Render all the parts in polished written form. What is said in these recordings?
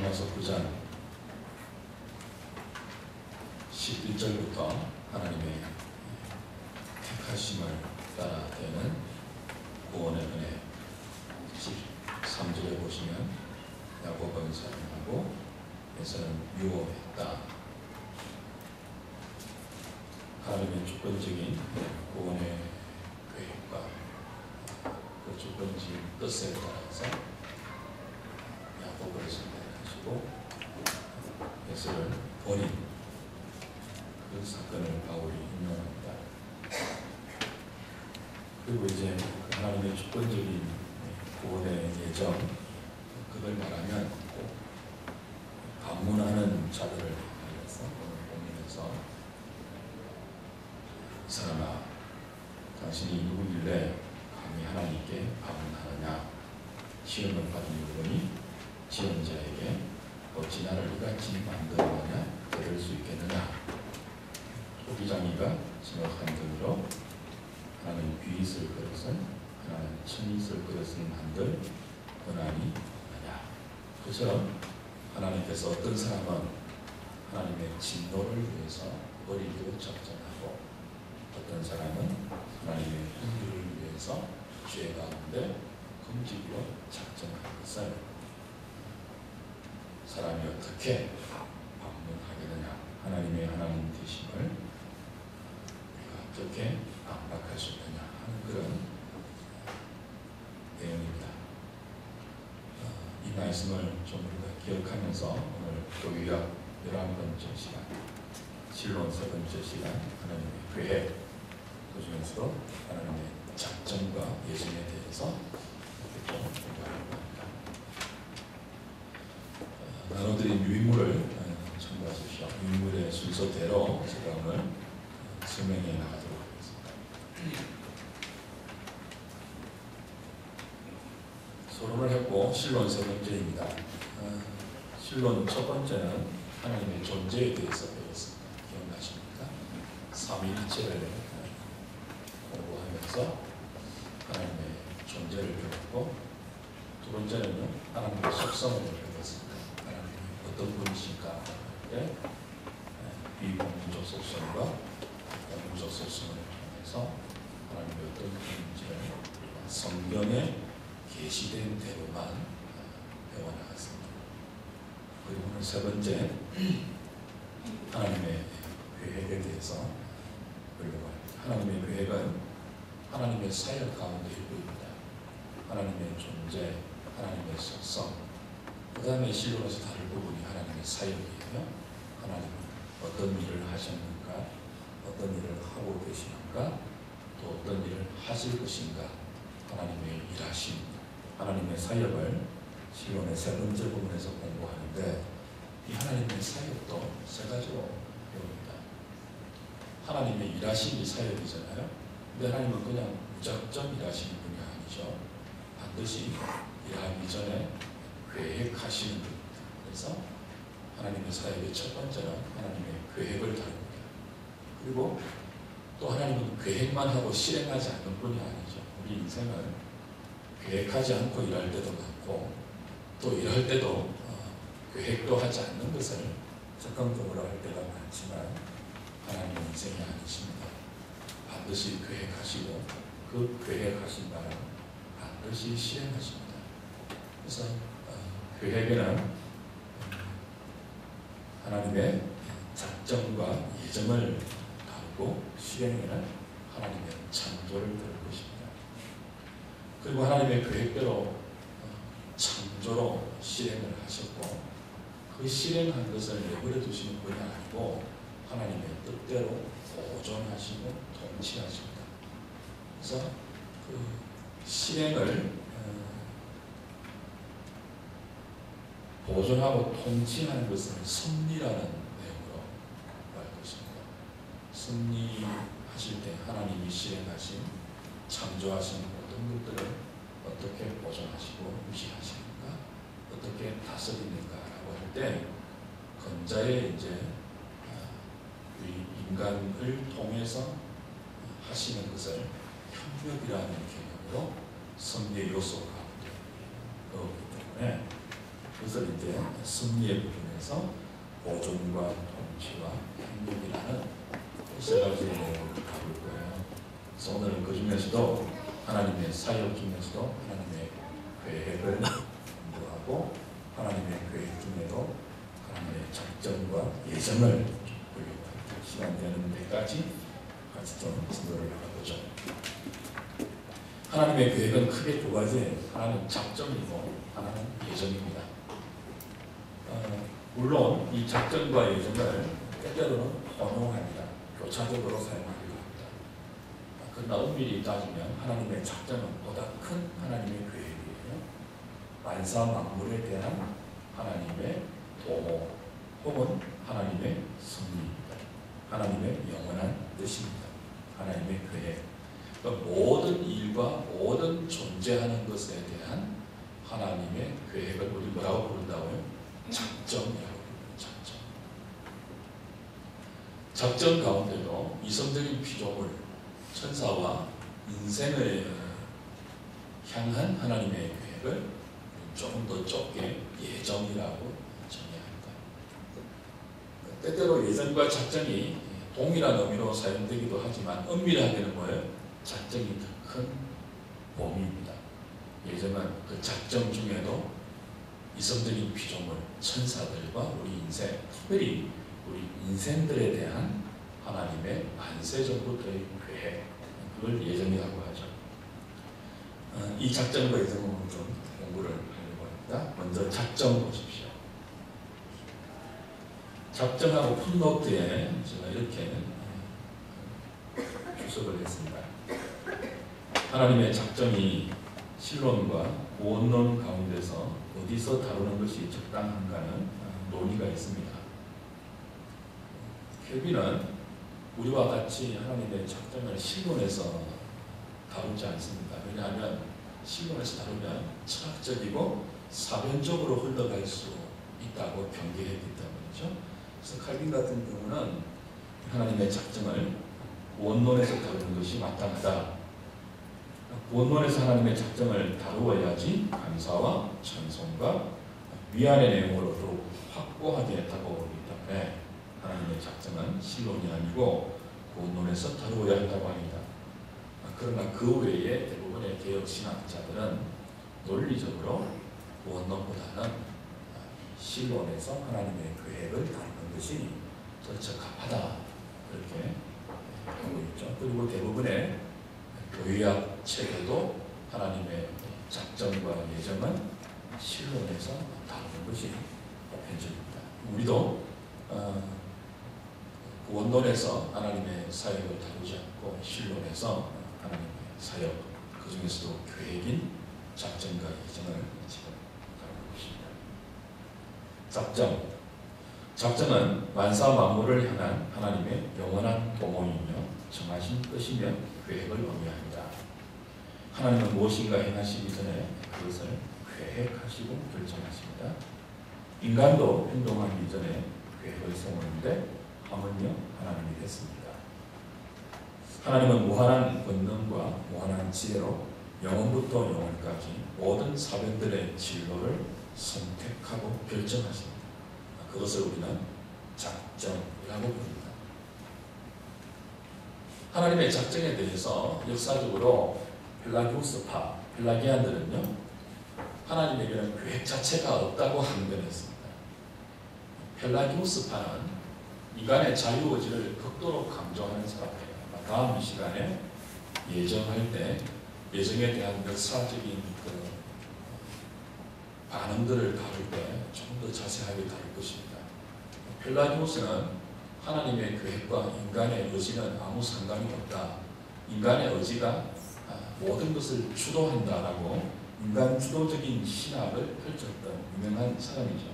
로마서 9장 11절부터 하나님의 택하심을 따라 되는 구원의 은혜, 13절에 보시면 야곱은 사랑하고 에서는 유업했다. 하나님의 주권적인 구원의 계획과 그 주권적인 뜻에 따라서 야곱을 선택하시고 에서를 버린 그 사건을 바울이 인용합니다. 그리고 이제 하나님의 주권적인 구원의 예정, 그걸 말하면 꼭 방문하는 자들을 위해서 오늘 본문에서 이 사람아 당신이 누구길래 감히 하나님께 방문하느냐, 시험을 받은 여러분이 지원자에게 어찌 나를 이같이 만들었느냐 들을 수 있겠느냐. 토기장이가 정확한 등으로 하나는 귀 있을 그릇은, 하나는 침 있을 그릇을 만들 권한이 없느냐. 그처럼 하나님께서 어떤 사람은 하나님의 진노를 위해서 어리고 작정하고, 어떤 사람은 하나님의 긍휼을 위해서 죄 가운데 금지로 작정한 것을 사람이 어떻게 방문하겠느냐. 하나님의 하나님 되심을 우리가 어떻게 반박할 수 있느냐 하는 그런 내용입니다. 이 말씀을 좀 우리가 기억하면서 오늘 교육학 11번째 시간, 실론 3번째 시간, 하나님의 계획, 그 중에서도 하나님의 작정과 예정에 대해서 이렇게 좀 공부하려고 합니다. 나눠드린 유인물을 참고하십시오. 유인물의 순서대로 제가 오늘 설명해 나가도록 하겠습니다. 서론을 했고 실론 3번째입니다. 실론 첫 번째는 하나님의 존재에 대해서 배웠습니다. 기억나십니까? 삼위일체를 공부하면서 하나님의 존재를 배웠고, 두 번째는 하나님의 속성을 배웠습니다. 하나님이 어떤 분이실까 할 때 비공무적 속성과 공무적 속성을 통해서 하나님의 어떤 분인지를 성경에 계시된 대로만 배워나갔습니다. 그리고 오늘 세 번째, 하나님의 계획에 대해서 보려고 합니다. 하나님의 계획은 하나님의 사역 가운데 일부입니다. 하나님의 존재, 하나님의 속성, 그 다음에 실로에서 다룰 부분이 하나님의 사역이에요. 하나님은 어떤 일을 하셨는가, 어떤 일을 하고 계시는가, 또 어떤 일을 하실 것인가, 하나님의 일하심, 하나님의 사역을 실론의 세 번째 부분에서 공부하는데, 이 하나님의 사역도 세 가지로 배웁니다. 하나님의 일하심이 사역이잖아요. 근데 하나님은 그냥 무작정 일하시는 분이 아니죠. 반드시 일하기 전에 계획하시는 분입니다. 그래서 하나님의 사역의 첫 번째는 하나님의 계획을 다룹니다. 그리고 또 하나님은 계획만 하고 실행하지 않는 분이 아니죠. 우리 인생은 계획하지 않고 일할 때도 많고, 또 일할 때도 계획도 하지 않는 것을 적극적으로 할 때가 많지만, 하나님은 인생이 아니십니다. 반드시 계획하시고 그 계획하신 바는 반드시 실행하십니다. 그래서 계획에는 하나님의 작정과 예정을 다루고, 실행에는 하나님의 창조를 다룰 것입니다. 그리고 하나님의 계획대로 창조로 실행을 하셨고, 그 실행한 것을 내버려 두시는 분이 아니고 하나님의 뜻대로 보존하시고 통치하십니다. 그래서 그 실행을 보존하고 통치하는 것은 섭리라는 내용으로 말 것입니다. 섭리하실 때 하나님이 실행하신, 창조하신 모든 것들을 어떻게 보존하시고 유지하시는가, 어떻게 다스리는가라고 할 때, 건자의 이제 우리 인간을 통해서 하시는 것을 협력이라는 개념으로 섭리의 요소 가운데 넣었기 때문에, 그 이것을 이제 승리의 부분에서 보존과 통치와 행복이라는 세 가지 내용을 다룰 거예요. 그래서 오늘은 그 중에서도 하나님의 사역 중에서도 하나님의 계획을 공부하고 하나님의 계획 중에도 하나님의 작전과 예정을 보려고 시간 되는 데까지 같이 좀 생각을 해보죠. 하나님의 계획은 크게 두 가지예요. 하나는 작전이고 하나는 예정입니다. 물론 이 작전과 예정을 때때로는 혼용합니다. 교차적으로 사용하기도 합니다. 그러나 엄밀히 따지면 하나님의 작전은 보다 큰 하나님의 계획이에요. 만사 만물에 대한 하나님의 도모 혹은 하나님의 섭리입니다. 하나님의 영원한 뜻입니다. 하나님의 계획. 그러니까 모든 일과 모든 존재하는 것에 대한 하나님의 계획을 우리 뭐라고 부른다고요? 작전이라고 부릅니다. 작전. 작전 가운데도 이성적인 피조물, 천사와 인생을 향한 하나님의 계획을 조금 더 좁게 예정이라고 정의합니다. 때때로 예정과 작전이 동일한 의미로 사용되기도 하지만 엄밀하게는 뭐예요? 작전이 더 큰 범위입니다. 예정은 그 작전 중에도 이성적인 피조물, 천사들과 우리 인생, 특별히 우리 인생들에 대한 하나님의 만세전부터의 계획, 그걸 예정이라고 하죠. 이 작전과 예정을 좀 공부를 하려고 합니다. 먼저 작전 보십시오. 작전하고 풋노트에 제가 이렇게 주석을 했습니다. 하나님의 작전이 신론과 구원론 가운데서 어디서 다루는 것이 적당한가는 논의가 있습니다. 켈빈은 우리와 같이 하나님의 작전을 신론에서 다루지 않습니다. 왜냐하면 신론에서 다루면 철학적이고 사변적으로 흘러갈 수 있다고 경계했기 때문이죠. 그래서 칼빈 같은 경우는 하나님의 작전을 구원론에서 다루는 것이 마땅하다. 구원론에서 하나님의 작정을 다루어야지 감사와 찬송과 위안의 내용으로 더욱 확고하게 다가오기 때문에 하나님의 작정은 신론이 아니고 구원론에서 다루어야 한다고 합니다. 그러나 그 외에 대부분의 개혁신학자들은 논리적으로 구원론보다는 신론에서 하나님의 계획을 다루는 것이 더 적합하다 그렇게 하고 있죠. 그리고 대부분의 교회학 책에도 하나님의 작전과 예정은 신론에서 다루는 것이 보편적입니다. 우리도 구원론에서 하나님의 사역을 다루지 않고 신론에서 하나님의 사역, 그 중에서도 계획인 작전과 예정을 지금 다루는 것입니다. 작전은 만사 만물을 향한 하나님의 영원한 도모이며 정하신 뜻이며 계획을 의미합니다. 하나님은 무엇인가 행하시기 전에 그것을 계획하시고 결정하십니다. 인간도 행동하기 전에 계획을 세우는데 하물며 하나님이 했습니다. 하나님은 무한한 권능과 무한한 지혜로 영원부터 영원까지 모든 사변들의 진로를 선택하고 결정하십니다. 그것을 우리는 작정이라고 부릅니다. 하나님의 작정에 대해서 역사적으로 펠라기우스파, 펠라기안들은요, 하나님에게는 계획 자체가 없다고 항변했습니다. 펠라기우스파는 인간의 자유의지를 극도로 강조하는 사람이에요. 다음 시간에 예정할 때 예정에 대한 역사적인 그 반응들을 다룰 때 조금 더 자세하게 다룰 것입니다. 펠라기우스는 하나님의 계획과 인간의 의지는 아무 상관이 없다. 인간의 의지가 모든 것을 주도한다라고 인간 주도적인 신학을 펼쳤던 유명한 사람이죠.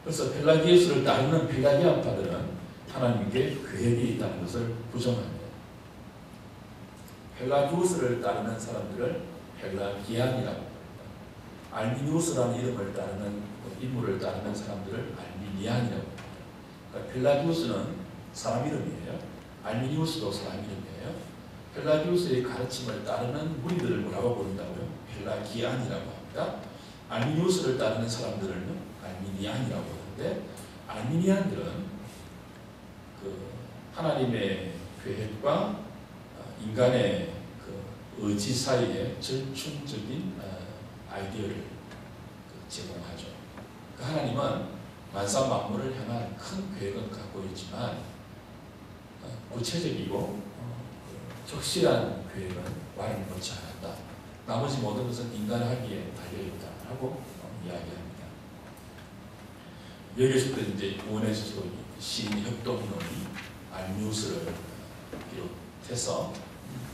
그래서 펠라기우스를 따르는 펠라기안파들은 하나님께 계획이 있다는 것을 부정합니다. 펠라기우스를 따르는 사람들을 펠라기안이라고 합니다. 알미니우스라는 이름을 따르는 인물을 따르는 사람들을 알미니안이라고 합니다. 그러니까 펠라기우스는 사람 이름이에요. 알미니우스도 사람 이름이에요. 펠라기우스의 가르침을 따르는 무리들을 뭐라고 부른다고요? 펠라기안이라고 합니다. 알미니우스를 따르는 사람들은 알미니안이라고 하는데, 알미니안들은 그 하나님의 계획과 인간의 그 의지 사이에 절충적인 아이디어를 제공하죠. 그 하나님은 만사 만물을 향한 큰 계획은 갖고 있지만 구체적이고 적실한 계획은 말을 놓지 않았다. 나머지 모든 것은 인간하기에 달려있다라고 이야기합니다. 여기서부터 이제 원에서 신협동론이 알미우스를 비롯해서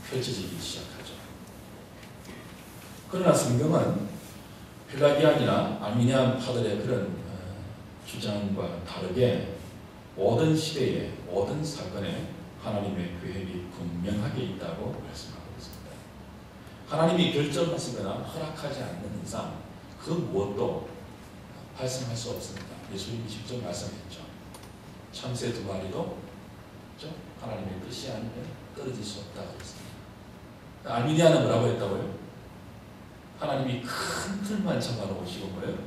펼쳐지기 시작하죠. 그러나 성경은 펠라기안이나 아르미니안 파들의 그런 주장과 다르게 모든 시대에 모든 사건에 하나님의 계획이 분명하게 있다고 말씀하고 있습니다. 하나님이 결정하시거나 허락하지 않는 이상 그 무엇도 발생할 수 없습니다. 예수님이 직접 말씀했죠. 참새 두 마리도 하나님의 뜻이 아니면 떨어질 수 없다고 했습니다. 아르미니아는 뭐라고 했다고요? 하나님이 큰 틀만 정해놓으시고 뭐예요?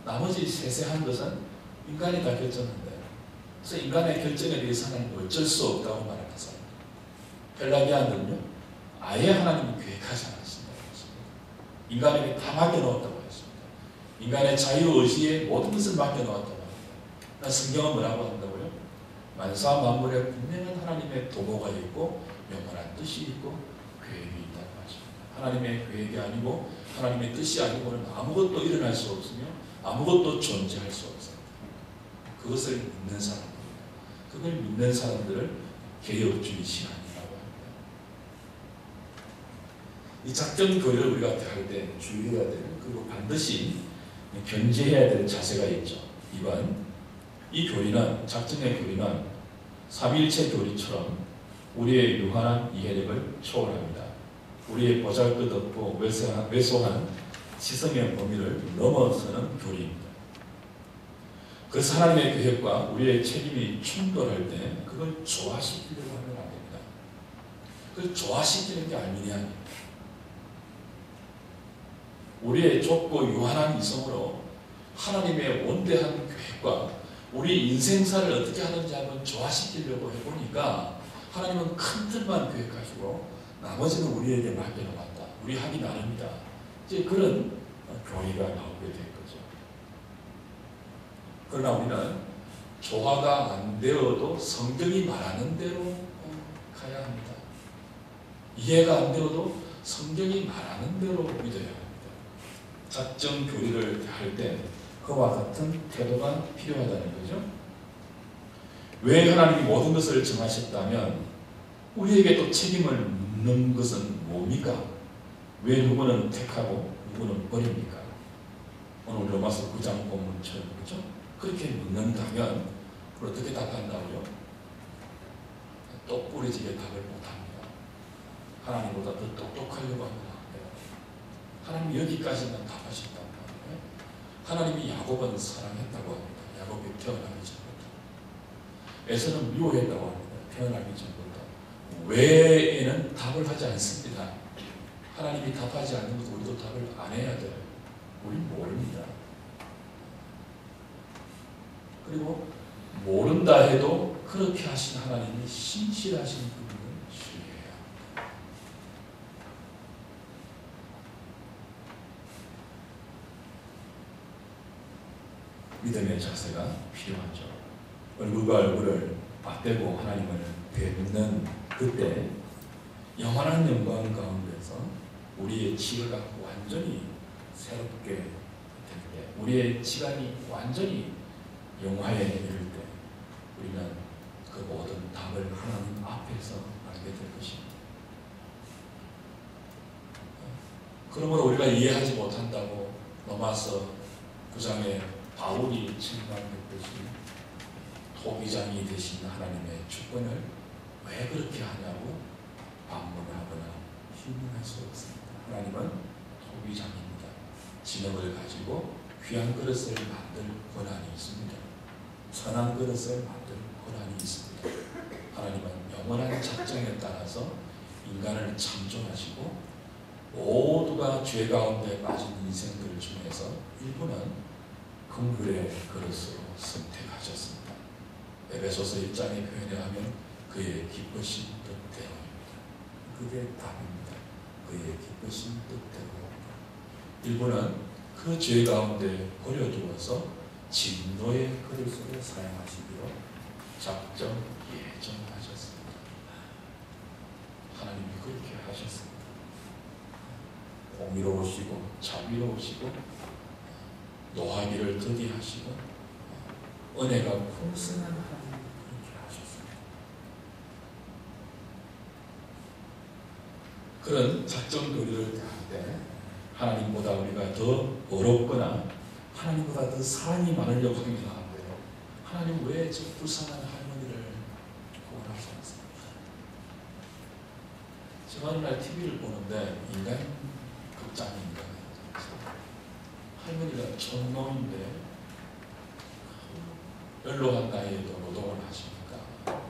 나머지 세세한 것은 인간이 다 결정한대요. 그래서 인간의 결정에 대해서는 어쩔 수 없다고 말했어요. 펠라기안들은요, 아예 하나님이 계획하지 않았습니다. 인간에게 다 맡겨놓았다고 했습니다. 인간의 자유의지에 모든 것을 맡겨놓았다고 합니다. 성경은 뭐라고 한다고요? 만사 만물에 분명한 하나님의 도모가 있고 영원한 뜻이 있고 계획이 있다고 하십니다. 하나님의 계획이 아니고 하나님의 뜻이 아니고는 아무것도 일어날 수 없으며 아무것도 존재할 수 없습니다. 그것을 믿는 사람입니다. 그걸 믿는 사람들을 개혁주의 신앙이라고 합니다. 이 작전 교리를 우리가 할 때 주의해야 되는, 그리고 반드시 견제해야 될 자세가 있죠. 2번, 이 교리는, 작전의 교리는 삼위일체 교리처럼 우리의 유한한 이해력을 초월합니다. 우리의 보잘것없고 왜소한 지성의 범위를 넘어서는 교리입니다. 그래서 하나님의 계획과 우리의 책임이 충돌할 때 그걸 조화시키려고 하면 안 됩니다. 그걸 조화시키는 게 알미니안입니다. 우리의 좁고 유한한 이성으로 하나님의 원대한 계획과 우리 인생사를 어떻게 하는지 한번 조화시키려고 해보니까 하나님은 큰 틀만 계획하시고 나머지는 우리에게 맡겨놓았다. 우리 하기 나름이다. 이제 그런 교리가 나오게 된 거죠. 그러나 우리는 조화가 안 되어도 성경이 말하는 대로 가야 합니다. 이해가 안 되어도 성경이 말하는 대로 믿어야 합니다. 작전 교리를 할 때 그와 같은 태도가 필요하다는 거죠. 왜 하나님이 모든 것을 정하셨다면 우리에게 또 책임을 묻는 것은 뭡니까? 왜 누구는 택하고 누구는 버립니까? 오늘 로마서 9장 본문처럼 그렇죠? 그렇게 묻는다면 어떻게 답한다고요? 똑부러지게 답을 못합니다. 하나님보다 더 똑똑하려고 합니다. 하나님 여기까지만 답하신다고 합니다. 하나님이 야곱은 사랑했다고 합니다. 야곱이 태어나기 전부터. 에서는 미워했다고 합니다. 태어나기 전부터. 외에는 답을 하지 않습니다. 하나님이 답하지 않는 것도 우리도 답을 안 해야 돼요. 우린 모릅니다. 그리고 모른다 해도 그렇게 하신 하나님이 신실하신 분을 신뢰해야 합니다. 믿음의 자세가 필요하죠. 얼굴과 얼굴을 맞대고 하나님을 뵙는 그때 영원한 영광 가운데서 우리의 지혜가 완전히 새롭게 될 때, 우리의 지간이 완전히 영화에 이를 때 우리는 그 모든 답을 하나님 앞에서 알게 될 것입니다. 그러므로 우리가 이해하지 못한다고 로마서 9장에 바울이 책망했듯이 토기장이 되신 하나님의 주권을 왜 그렇게 하냐고 반문하거나 휘문할 수 없습니다. 하나님은 토기장입니다. 진흙을 가지고 귀한 그릇을 만들 권한이 있습니다. 선한 그릇을 만들 권한이 있습니다. 하나님은 영원한 작정에 따라서 인간을 창조하시고 모두가 죄 가운데 빠진 인생들 중에서 일부는 긍휼의 그릇으로 선택하셨습니다. 에베소서 1장의 표현에 하면 그의 기쁘신 뜻대로입니다. 그게 답입니다. 그의 기쁘신 뜻대로. 일부는 그 죄 가운데 버려두어서 진노의 그릇으로 사용하시기로 작정 예정하셨습니다. 하나님이 그렇게 하셨습니다. 공의로우시고 자비로우시고 노하기를 더디하시고 은혜가 풍성한 하나님이 그렇게 하셨습니다. 그런 작정 교리를 대할 때 하나님보다 우리가 더 어렵거나 하나님보다 더 사랑이 많으려고 하면 안 돼요. 하나님 왜 저 불쌍한 할머니를 구원하지 않습니까? 제가 어느 날 TV를 보는데 인간 극장인가 할머니가 촌놈인데 연로한 나이에도 노동을 하시니까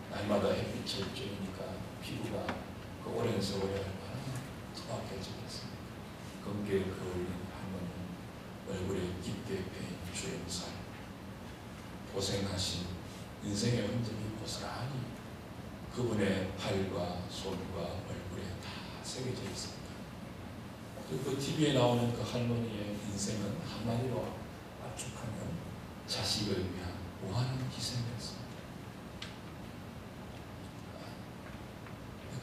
날마다 햇빛을 쬐니까 피부가 그 오랜 세월에 얼마나 투박해지겠습니까? 검게 그을린 할머니 얼굴에 깊게 패인 주름살 고생하신 인생의 흔적이 고스란히 그분의 팔과 손과 얼굴에 다 새겨져 있습니다. 그 TV에 나오는 그 할머니의 인생은 한마디로 압축하면 자식을 위한 무한한 희생이었습니다.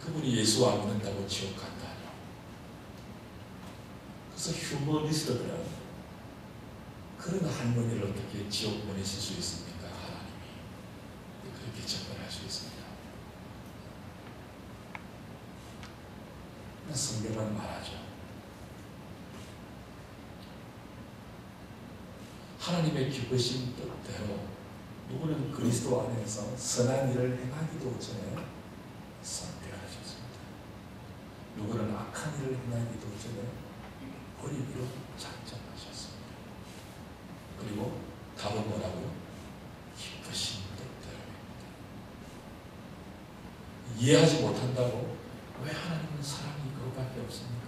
그분이 예수 안 믿는다고 지옥 간다뇨. 그래서 휴머니스트들은 그런 할머니를 어떻게 지옥 보내실 수 있습니까? 하나님이 그렇게 접근할 수 있습니다. 성경은 말하죠. 하나님의 기쁘신 뜻대로 누구는 그리스도 안에서 선한 일을 행하기도 전에 선택하셨습니다. 누구는 악한 일을 행하기도 전에 버리기로 작정하셨습니다. 그리고 답은 뭐라고요? 기쁘신 뜻대로입니다. 이해하지 못한다고 왜 하나님은 사랑이 그것밖에 없습니까?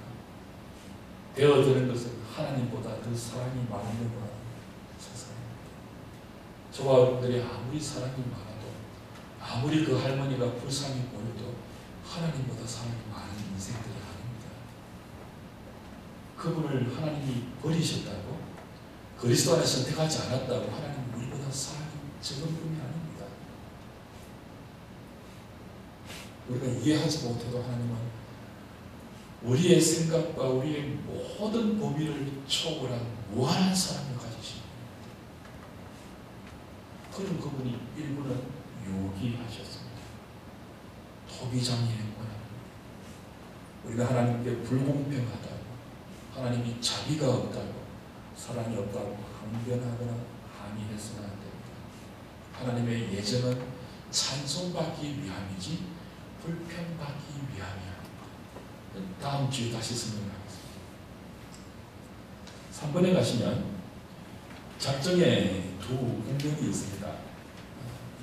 되어드는 것은 하나님보다 더 사랑이 많으려고 하는 세상입니다. 저와 여러분들이 아무리 사랑이 많아도 아무리 그 할머니가 불쌍히 보여도 하나님보다 사랑이 많은 인생들이 아닙니다. 그분을 하나님이 버리셨다고 그리스도 안에 선택하지 않았다고 하나님 우리보다 사랑이 적은 분이 아닙니다. 우리가 이해하지 못해도 하나님은 우리의 생각과 우리의 모든 범위를 초월한 무한한 사랑을 가지십니다. 그런 그분이 일부는 요기하셨습니다. 토기장의 행보는 우리가 하나님께 불공평하다고 하나님이 자비가 없다고 사랑이 없다고 항변하거나 항의해서는 안 됩니다. 하나님의 예정은 찬송받기 위함이지 불평받기 위함이 아닙니다. 다음 주에 다시 설명하겠습니다. 3번에 가시면 작정에 두 국면이 있습니다.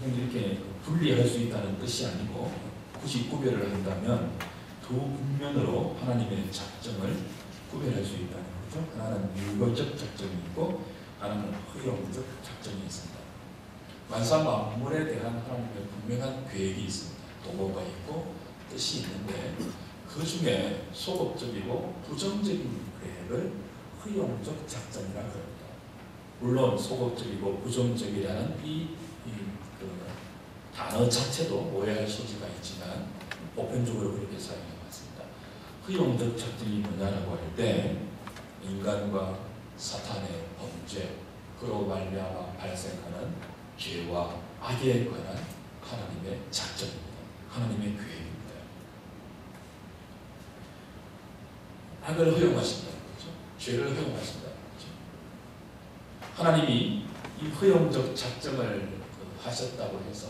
이렇게 분리할 수 있다는 뜻이 아니고 굳이 구별을 한다면 두 국면으로 하나님의 작정을 구별할 수 있다는 거죠. 하나는 율법적 작정이 있고 하나는 허용적 작정이 있습니다. 만사 만물에 대한 하나님의 분명한 계획이 있습니다. 도모가 있고 뜻이 있는데 그 중에 소극적이고 부정적인 계획을 허용적 작정이라고 합니다. 물론 소극적이고 부정적이라는 그 단어 자체도 오해할 소지가 있지만 보편적으로 그렇게 사용해 왔습니다. 허용적 작정이 뭐냐라고 할 때 인간과 사탄의 범죄 그로 말미암아 발생하는 죄와 악에 관한 하나님의 작정입니다. 하나님의 계획입니다. 악을 허용하신다는 거죠. 죄를 허용하신다는 거죠. 하나님이 이 허용적 작정을 하셨다고 해서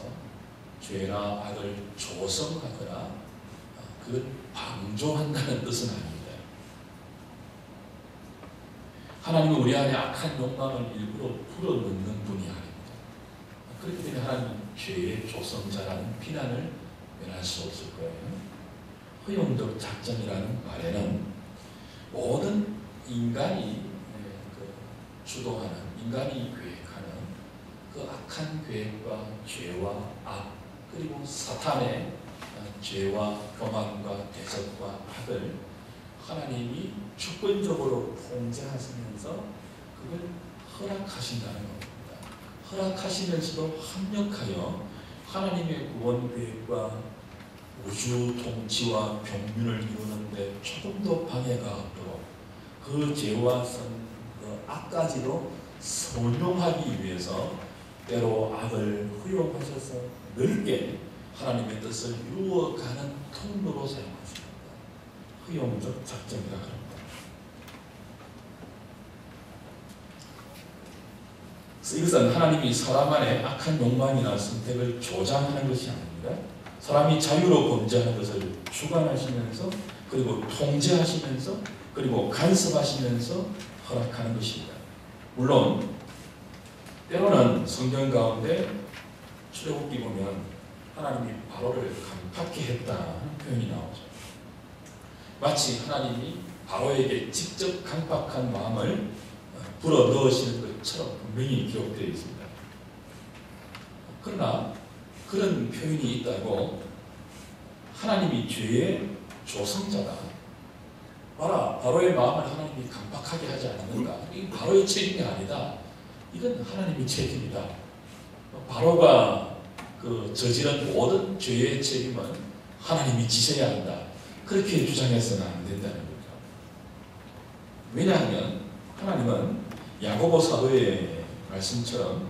죄나 악을 조성하거나 그걸 방조한다는 뜻은 아닙니다. 하나님은 우리 안에 악한 욕망을 일부러 풀어넣는 분이 아닙니다. 그렇기 때문에 하나님은 죄의 조성자라는 비난을 면할 수 없을 거예요. 허용적 작정이라는 말에는 모든 인간이 그 주도하는 인간이 계획하는 그 악한 계획과 죄와 악 그리고 사탄의 죄와 교만과 대적과 악을 하나님이 주권적으로 통제하시면서 그걸 허락하신다는 겁니다. 허락하시면서도 합력하여 하나님의 구원 계획과 우주 통치와 병륜을 이루는데 조금도 방해가 없도록 그 죄와 그 악까지도 선용하기 위해서 때로 악을 허용하셔서 넓게 하나님의 뜻을 이루어가는 통로로 사용하십니다. 허용적 작전이라 합니다. 이것은 하나님이 사람 안에 악한 욕망이나 선택을 조장하는 것이 아닙니다. 사람이 자유로 범죄하는 것을 주관하시면서 그리고 통제하시면서 그리고 간섭하시면서 허락하는 것입니다. 물론 때로는 성경 가운데 출애굽기 보면 하나님이 바로를 강팍케 했다는 표현이 나오죠. 마치 하나님이 바로에게 직접 강팍한 마음을 불어 넣으시는 것처럼 분명히 기록되어 있습니다. 그러나 그런 표현이 있다고 하나님이 죄의 조성자다. 봐라, 바로의 마음을 하나님이 강팍하게 하지 않는가? 이게 바로의 책임이 아니다. 이건 하나님의 책임이다. 바로가 그 저지른 모든 죄의 책임은 하나님이 지셔야 한다. 그렇게 주장해서는 안 된다는 거죠. 왜냐하면 하나님은 야고보 사도의 말씀처럼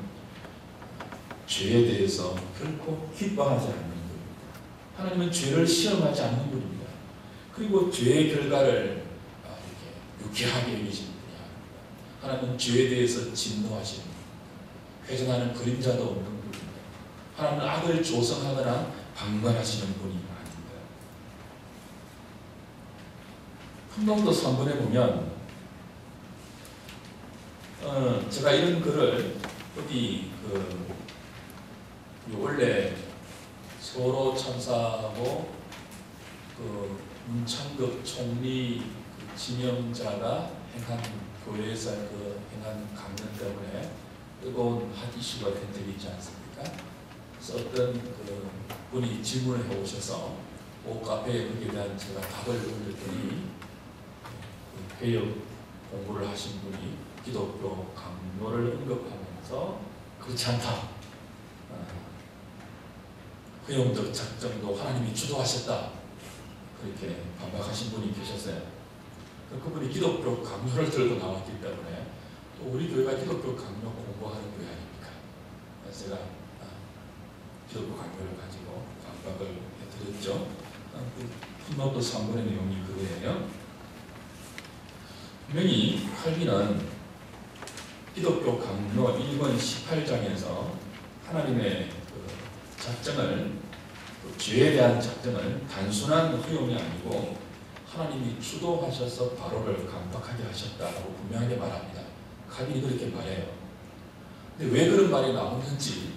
죄에 대해서 결코 기뻐하지 않는 분입니다. 하나님은 죄를 시험하지 않는 분입니다. 그리고 죄의 결과를 이렇게 유쾌하게 여기시는 분이 아닙니다. 하나님은 죄에 대해서 진노하시는 분입니다. 회전하는 그림자도 없는 분입니다. 하나님은 악을 조성하거나 방관하시는 분이 아닙니다. 한번더 3번에 보면 제가 이런 글을 어디 원래 세월호 참사하고 문창극 총리 지명자가 행한 교회에서 행한 강연 때문에 뜨거운 핫 이슈가 된 적이 있지 않습니까? 그래서 어떤 분이 질문을 해오셔서 그 카페에 거기에 대한 제가 답을 올렸더니 개혁 공부를 하신 분이 기독교 강요를 언급하면서 그렇지 않다. 허용적 작정도 하나님이 주도하셨다. 그렇게 반박하신 분이 계셨어요. 그분이 기독교 강요를 들고 나왔기 때문에 또 우리 교회가 기독교 강요 공부하는 교회 아닙니까? 그래서 제가 기독교 강요를 가지고 반박을 해드렸죠. 풋노트 3번의 내용이 그거예요. 분명히 칼빈은 기독교 강요 1권 18장에서 하나님의 작정을 죄에 대한 작정을 단순한 허용이 아니고 하나님이 주도하셔서 바로를 강팍하게 하셨다고 분명하게 말합니다. 칼빈이 그렇게 말해요. 근데 왜 그런 말이 나오는지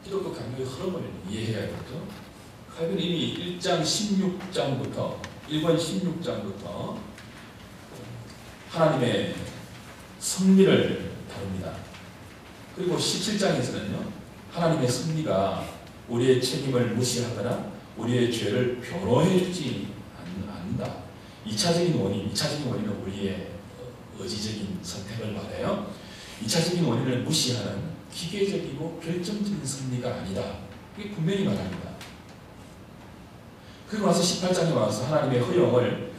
기독교 강요의 흐름을 이해해야겠죠. 칼빈은 이미 1장 16장부터 1권 16장부터 하나님의 섭리를 다룹니다. 그리고 17장에서는요. 하나님의 섭리가 우리의 책임을 무시하거나 우리의 죄를 변호해 주지 않는다. 2차적인 원인은 우리의 의지적인 선택을 말해요. 2차적인 원인을 무시하는 기계적이고 결정적인 섭리가 아니다. 이게 분명히 말합니다. 그리고 나서 18장에 와서 하나님의 허용을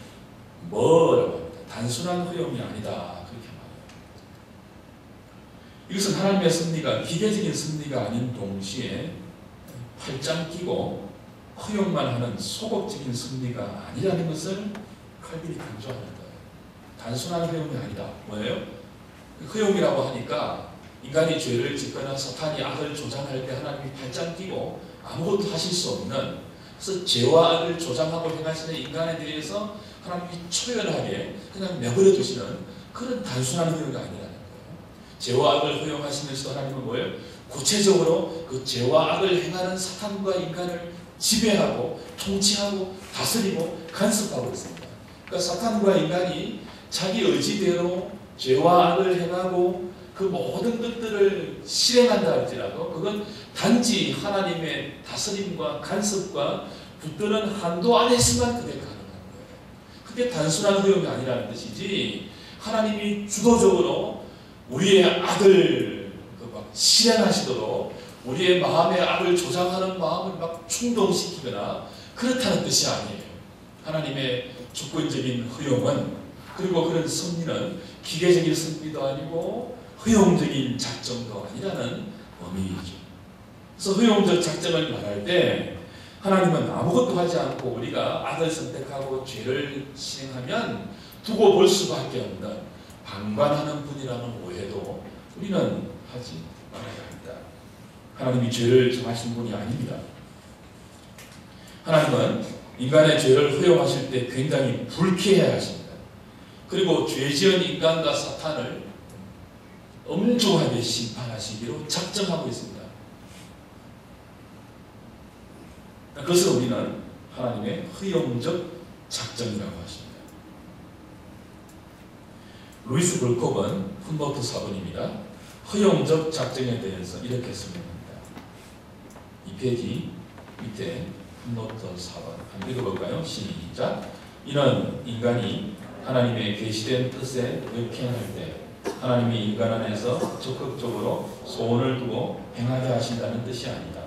뭐라고 합니다. 단순한 허용이 아니다. 그렇게 말해요. 이것은 하나님의 섭리가 기계적인 섭리가 아닌 동시에 팔짱 끼고 허용만 하는 소극적인 섭리가 아니라는 것을 칼빈이 강조하는 거예요. 단순한 허용이 아니다. 뭐예요? 허용이라고 하니까 인간이 죄를 짓거나 사탄이 악을 조장할 때 하나님이 팔짱 끼고 아무것도 하실 수 없는, 그래서 죄와 악을 조장하고 행하시는 인간에 대해서 하나님이 초연하게 그냥 내버려 두시는 그런 단순한 허용이 아니라는 거예요. 죄와 악을 허용하시면서 하나님은 뭐예요? 구체적으로 그 죄와 악을 행하는 사탄과 인간을 지배하고 통치하고 다스리고 간섭하고 있습니다. 그러니까 사탄과 인간이 자기 의지대로 죄와 악을 행하고 그 모든 것들을 실행한다 할지라도 그건 단지 하나님의 다스림과 간섭과 붙드는 한도 안에서만 그게 가능한 거예요. 그게 단순한 허용이 아니라는 뜻이지, 하나님이 주도적으로 우리의 악을 막 실행하시도록 우리의 마음의 악을 조장하는 마음을 막 충동시키거나 그렇다는 뜻이 아니에요. 하나님의 주권적인 허용은, 그리고 그런 섭리는 기계적인 섭리도 아니고 허용적인 작정도 아니라는 의미이죠. 그래서 허용적 작정을 말할 때 하나님은 아무것도 하지 않고 우리가 악을 선택하고 죄를 실행하면 두고 볼 수밖에 없는 방관하는 분이라는 오해도 우리는 하지 말아야 합니다. 하나님이 죄를 정하신 분이 아닙니다. 하나님은 인간의 죄를 허용하실 때 굉장히 불쾌해 하십니다. 그리고 죄 지은 인간과 사탄을 엄중하게 심판하시기로 작정하고 있습니다. 그것을 우리는 하나님의 허용적 작정이라고 하십니다. 루이스 불콕은 풋노트 4번입니다. 허용적 작정에 대해서 이렇게 설명합니다. 이 페이지 밑에 풋노트 4번 한번 읽어볼까요? 시작. 이는 인간이 하나님의 계시된 뜻에 역행할 때 하나님이 인간 안에서 적극적으로 소원을 두고 행하게 하신다는 뜻이 아니다.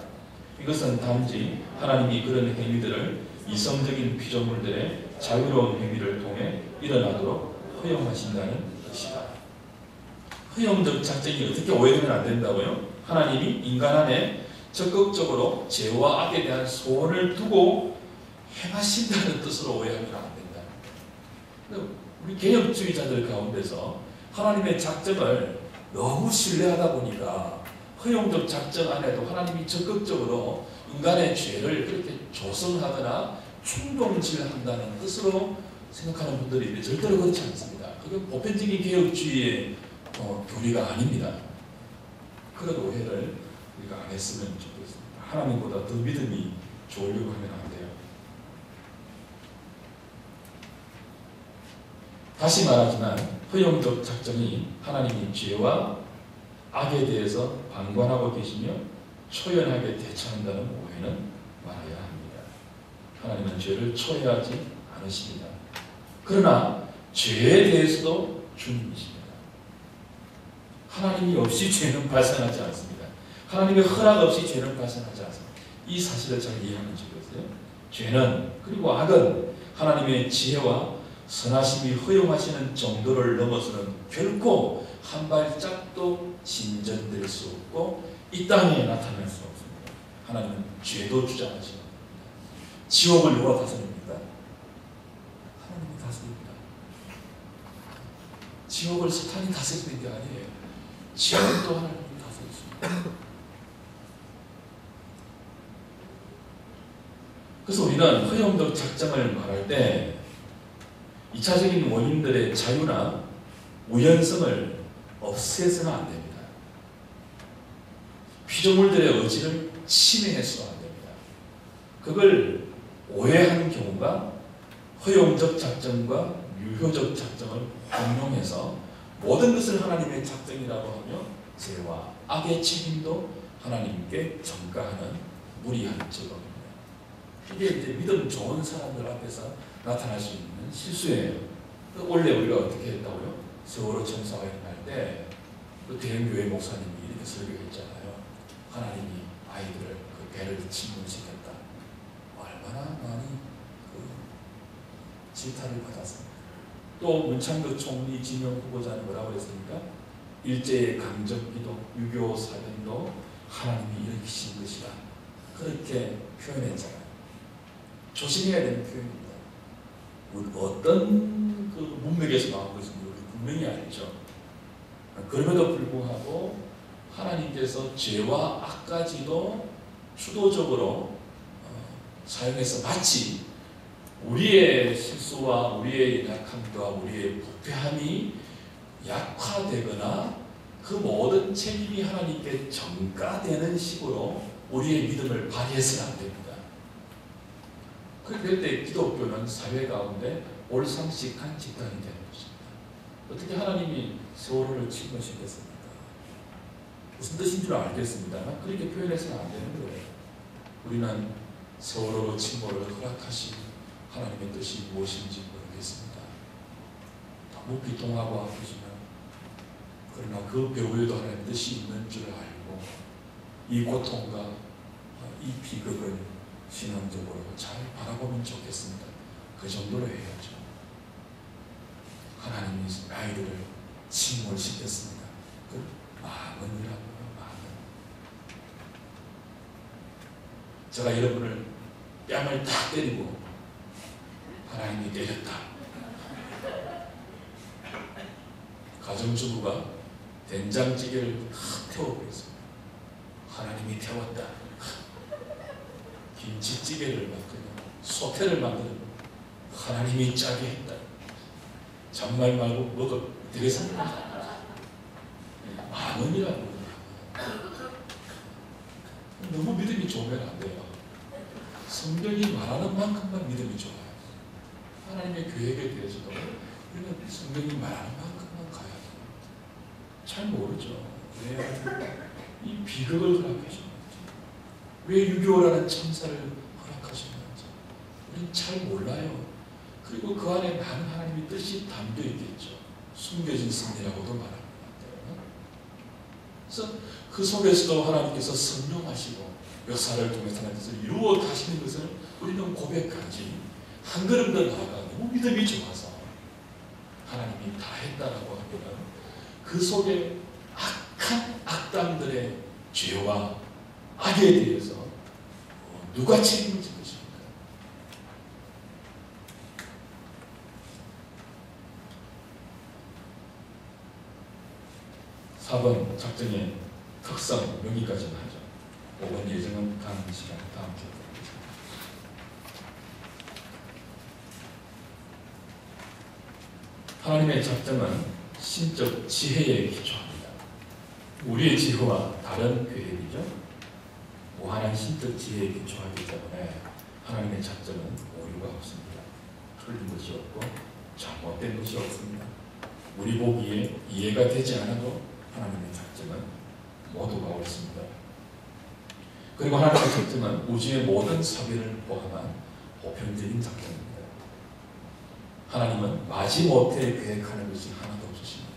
이것은 단지 하나님이 그런 행위들을 이성적인 피조물들의 자유로운 행위를 통해 일어나도록 허용하신다는 뜻이다. 허용적 작정이 어떻게 오해되면 안 된다고요? 하나님이 인간 안에 적극적으로 죄와 악에 대한 소원을 두고 행하신다는 뜻으로 오해하면 안 된다. 우리 개혁주의자들 가운데서 하나님의 작정을 너무 신뢰하다 보니까 허용적 작정 안에도 하나님이 적극적으로 인간의 죄를 그렇게 조성하거나 충동질한다는 뜻으로 생각하는 분들이 있는데 절대로 그렇지 않습니다. 그건 보편적인 개혁주의의 교리가 아닙니다. 그런 오해를 우리가 안 했으면 좋겠습니다. 하나님보다 더 믿음이 좋으려고 하면 안 돼요. 다시 말하지만 허용적 작정이 하나님이 죄와 악에 대해서 방관하고 계시며 초연하게 대처한다는 오해는 말아야 합니다. 하나님은 죄를 초해하지 않으십니다. 그러나 죄에 대해서도 주님이십니다. 하나님이 없이 죄는 발생하지 않습니다. 하나님의 허락 없이 죄는 발생하지 않습니다. 이 사실을 잘 이해하면 좋겠어요. 죄는, 그리고 악은 하나님의 지혜와 선하심이 허용하시는 정도를 넘어서는 결코 한 발짝도 진전될 수 없고 이 땅에 나타날 수 없습니다. 하나님은 죄도 주장하시고 지옥을 누가 다스립니까? 하나님이 다스립니다. 지옥을 사탄이 다스리는 게 아니에요. 지옥은 또 하나님이 다스리십니다. 그래서 우리는 허용적 작정을 말할 때 2차적인 원인들의 자유나 우연성을 없애서는 안 됩니다. 피조물들의 의지를 침해해서는 안 됩니다. 그걸 오해하는 경우가 허용적 작정과 유효적 작정을 혼용해서 모든 것을 하나님의 작정이라고 하며 죄와 악의 책임도 하나님께 전가하는 무리한 적입니다. 이게 이제 믿음 좋은 사람들 앞에서 나타날 수 있는 실수예요. 원래 우리가 어떻게 했다고요? 세월호 참사가 일어날 때 그 대형교회 목사님이 이렇게 설교했잖아요. 하나님이 아이들을 그 배를 침몰시켰다. 얼마나 많이 그 질타를 받았습니다. 또 문창극 총리 지명 후보자는 뭐라고 했습니까? 일제의 강점기도 유교 사변도 하나님이 일으키신 것이다. 그렇게 표현했잖아요. 조심해야 되는 표현입니다. 어떤 그 문맥에서 나온 것인지 우리 분명히 알죠. 그럼에도 불구하고 하나님께서 죄와 악까지도 주도적으로 사용해서 마치 우리의 실수와 우리의 연약함과 우리의 부패함이 약화되거나 그 모든 책임이 하나님께 전가되는 식으로 우리의 믿음을 발휘해서는 안 됩니다. 그럴 때 기독교는 사회 가운데 올상식한 집단이 되는 것입니다. 어떻게 하나님이 세월호를 침몰시켰습니까? 무슨 뜻인 줄 알겠습니다만 그렇게 표현해서는 안 되는 거예요. 우리는 세월호 침몰을 허락하신 하나님의 뜻이 무엇인지 모르겠습니다. 너무 비통하고 아프지만 그러나 그 배후에도 하나님의 뜻이 있는 줄 알고 이 고통과 이 비극을 신앙적으로 잘 바라보면 좋겠습니다. 그 정도로 해야죠. 하나님이 아이들을 침몰시켰습니다. 그 마음이라고요. 마음. 제가 여러분을 뺨을 탁 때리고 하나님이 때렸다. 가정주부가 된장찌개를 탁 태워버렸습니다. 하나님이 태웠다. 김치찌개를 만들고 소태를 만들고 하나님이 짜게 했다. 정말 말고 먹어 되겠습니까? 만원이라고. 너무 믿음이 좋으면 안 돼요. 성경이 말하는 만큼만 믿음이 좋아요. 하나님의 계획에 대해서도 우리는 성경이 말하는 만큼만 가야 돼요. 잘 모르죠. 왜 이 비극을 허락하셨는지, 왜 6.25라는 참사를 허락하셨는지 우리는 잘 몰라요. 그리고 그 안에 많은 하나님의 뜻이 담겨 있겠죠. 숨겨진 승리라고도 말합니다. 그래서 그 속에서도 하나님께서 성령하시고 역사를 통해서 하나님께서 이루어 가시는 것을 우리는 고백하지, 한 걸음 더 나아가 너무 믿음이 좋아서 하나님이 다 했다라고 하면 그 속에 악한 악당들의 죄와 악에 대해서 누가 책임을 질 것입니까? 4번 작전의 특성 여기까지만 하죠. 5번 예정은 다음 시간에 다음 주에 보겠습니다. 하나님의 작전은 신적 지혜에 기초합니다. 우리의 지혜와 다른 계획이죠. 무한한 신적 지혜에 기초하기 때문에 하나님의 작전은 오류가 없습니다. 틀린 것이 없고 잘못된 것이 없습니다. 우리 보기에 이해가 되지 않아도 하나님의 작전은 모두가 옳습니다. 그리고 하나님의 작전은 우주의 모든 사계를 포함한 보편적인 작전입니다. 하나님은 마지못해 계획하는 것이 하나도 없으십니다.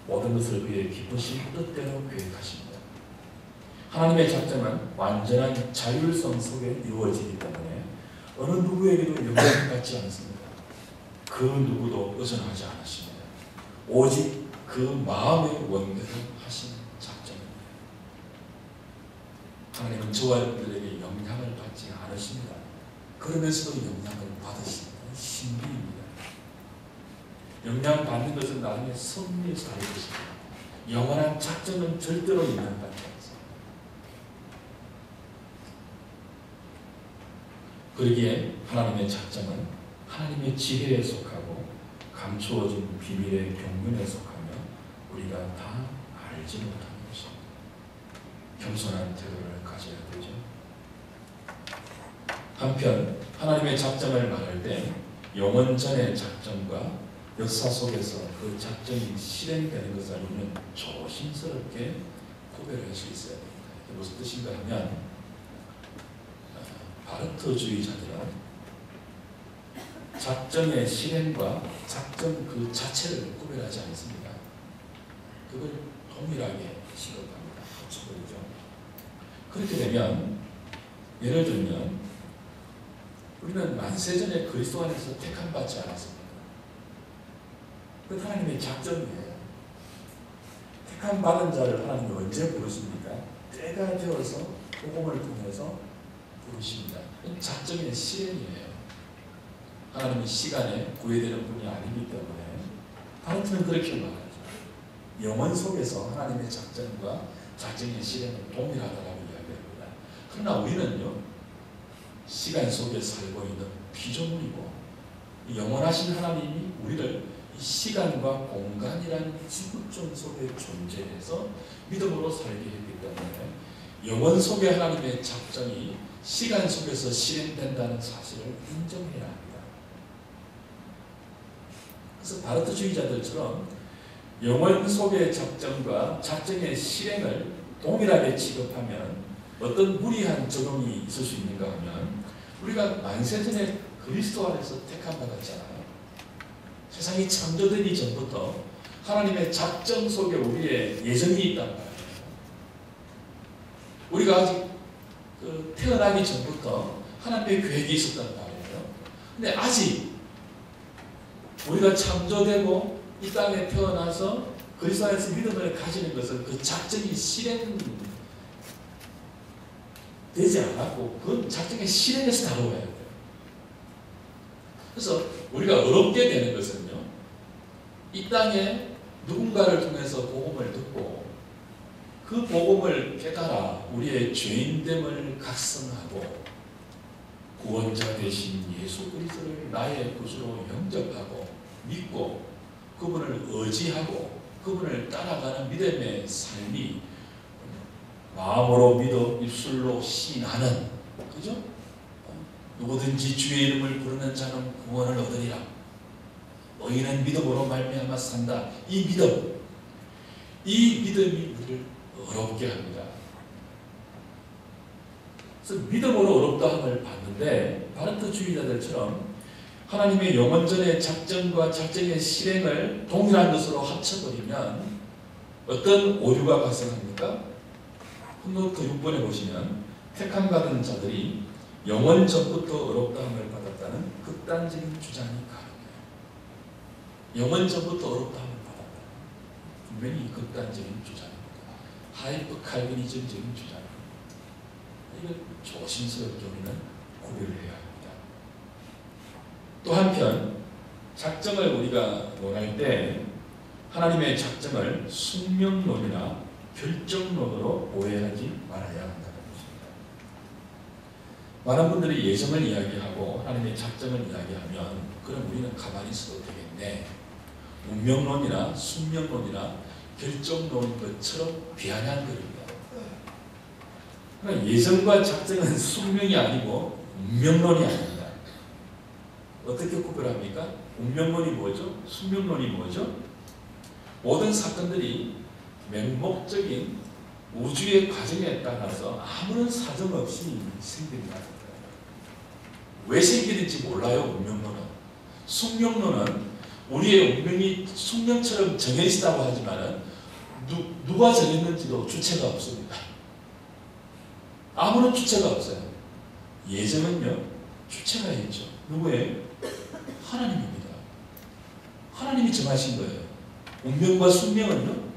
모든 것을 그의 기쁘신 뜻대로 계획하십니다. 하나님의 작전은 완전한 자율성 속에 이루어지기 때문에 어느 누구에게도 영향을 받지 않습니다. 그 누구도 의존하지 않으십니다. 오직 그 마음의 원대로 하신 작전입니다. 하나님은 저와 여러분들에게 영향을 받지 않으십니다. 그러면서도 영향을 받으십니다. 신비입니다. 영향받는 것은 나중에 승리에서 할 것입니다. 영원한 작전은 절대로 영향받지 않습니다. 그러기에 하나님의 작전은 하나님의 지혜에 속하고 감추어진 비밀의 경륜에 속하며 우리가 다 알지 못하는 것입니다. 겸손한 태도를 가져야 되죠. 한편 하나님의 작전을 말할 때 영원전의 작전과 역사 속에서 그 작전이 실행되는 것을 우리는 조심스럽게 구별할 수 있어야 됩니다. 이게 무슨 뜻인가 하면 바르트주의자들은 작전의 실행과 작전 그 자체를 구별하지 않습니다. 그걸 동일하게 취급합니다. 합쳐버리죠. 그렇게 되면 예를 들면 우리는 만세전에 그리스도 안에서 택함 받지 않았습니다. 그 하나님의 작전이에요. 택함 받은 자를 하나님이 언제 부르십니까? 때가 되어서 복음을 통해서 부르십니다. 작전의 실행이에요. 하나님이 시간에 구애되는 분이 아니기 때문에 바르트는 그렇게 말하죠. 영원 속에서 하나님의 작전과 작전의 실행은 동일하다라고 이야기합니다. 그러나 우리는요, 시간 속에 살고 있는 피조물이고 영원하신 하나님이 우리를 이 시간과 공간이라는 지구촌 속에 존재해서 믿음으로 살게 했기 때문에 영원 속에 하나님의 작전이 시간 속에서 실행된다는 사실을 인정해야 합니다. 그래서 바르트주의자들처럼 영혼 속의 작정과 작정의 실행을 동일하게 취급하면 어떤 무리한 적용이 있을 수 있는가 하면, 우리가 만세전에 그리스도 안에서 택함 받았잖아요. 세상이 창조되기 전부터 하나님의 작정 속에 우리의 예정이 있단 말이에요. 우리가 아직 태어나기 전부터 하나님의 계획이 있었단 말이에요. 근데 아직 우리가 창조되고 이 땅에 태어나서 그리스도 안에서 믿음을 가지는 것은 그 작정이 실행되지 않았고, 그 작정의 실행에서 다루어야 돼요. 그래서 우리가 어렵게 되는 것은요, 이 땅에 누군가를 통해서 복음을 듣고 그 복음을 깨달아 우리의 죄인됨을 각성하고 구원자 되신 예수 그리스도를 나의 구주로 영접하고 믿고 그분을 의지하고 그분을 따라가는 믿음의 삶이 마음으로 믿어 입술로 시인하는, 그죠? 누구든지 주의 이름을 부르는 자는 구원을 얻으리라. 너희는 믿음으로 말미암아 산다. 이 믿음이 우리를 어렵게 합니다. 그래서 믿음으로 어렵다함을 받는데, 바르트주의자들처럼 하나님의 영원전의 작정과 작정의 실행을 동일한 것으로 합쳐버리면 어떤 오류가 발생합니까? 훈노트 6번에 보시면 택함받은 자들이 영원 전부터 어렵다함을 받았다는 극단적인 주장이 가능해요. 영원 전부터 어렵다함을 받았다. 분명히 극단적인 주장입니다. 하이퍼 칼빈이즘적인 주장입니다. 이걸 조심스럽게 우리는 구별을 해야 합니다. 또 한편 작정을 우리가 논할 때 하나님의 작정을 숙명론이나 결정론으로 오해하지 말아야 한다는 것입니다. 많은 분들이 예정을 이야기하고 하나님의 작정을 이야기하면 그럼 우리는 가만히 있어도 되겠네, 운명론이나 숙명론이나 결정론인 것처럼 비아냥거립니다. 그러나 예정과 작정은 숙명이 아니고 운명론이 아닙니다. 어떻게 구별합니까? 운명론이 뭐죠? 숙명론이 뭐죠? 모든 사건들이 맹목적인 우주의 과정에 따라서 아무런 사정 없이 생깁니다. 왜 생기는지 몰라요, 운명론은. 숙명론은 우리의 운명이 숙명처럼 정해지다고 하지만 누가 정했는지도 주체가 없습니다. 아무런 주체가 없어요. 예정은요, 주체가 있죠. 누구예요? 하나님입니다. 하나님이 정하신 거예요. 운명과 숙명은요,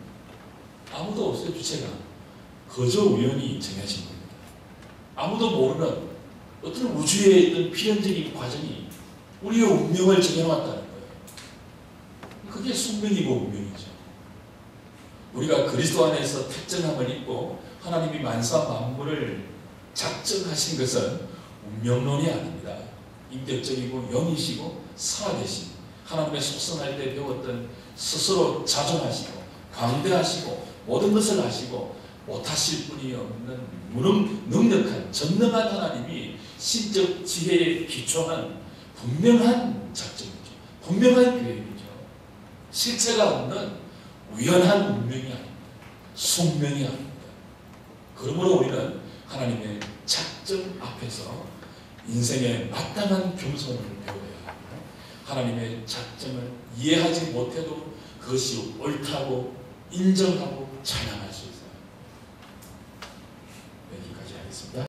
아무도 없어요. 주체가 거저 우연히 정해진 겁니다. 아무도 모르는 어떤 우주에 있는 필연적인 과정이 우리의 운명을 정해놨다는 거예요. 그게 숙명이고 운명이죠. 우리가 그리스도 안에서 택정함을 입고 하나님이 만사 만물을 작정하신 것은 운명론이 아닙니다. 인격적이고 영이시고 살아계신 하나님의 속성할 때 배웠던 스스로 자존하시고 광대하시고 모든 것을 하시고 못하실 분이 없는 무능력한 전능한 하나님이 신적 지혜에 기초한 분명한 작정이죠. 분명한 계획이죠. 실체가 없는 우연한 운명이 아닙니다. 숙명이 아닙니다. 그러므로 우리는 하나님의 작정 앞에서 인생의 마땅한 겸손을 배워야 합니다. 하나님의 작정을 이해하지 못해도 그것이 옳다고 인정하고 찬양할 수 있어요. 여기까지 하겠습니다.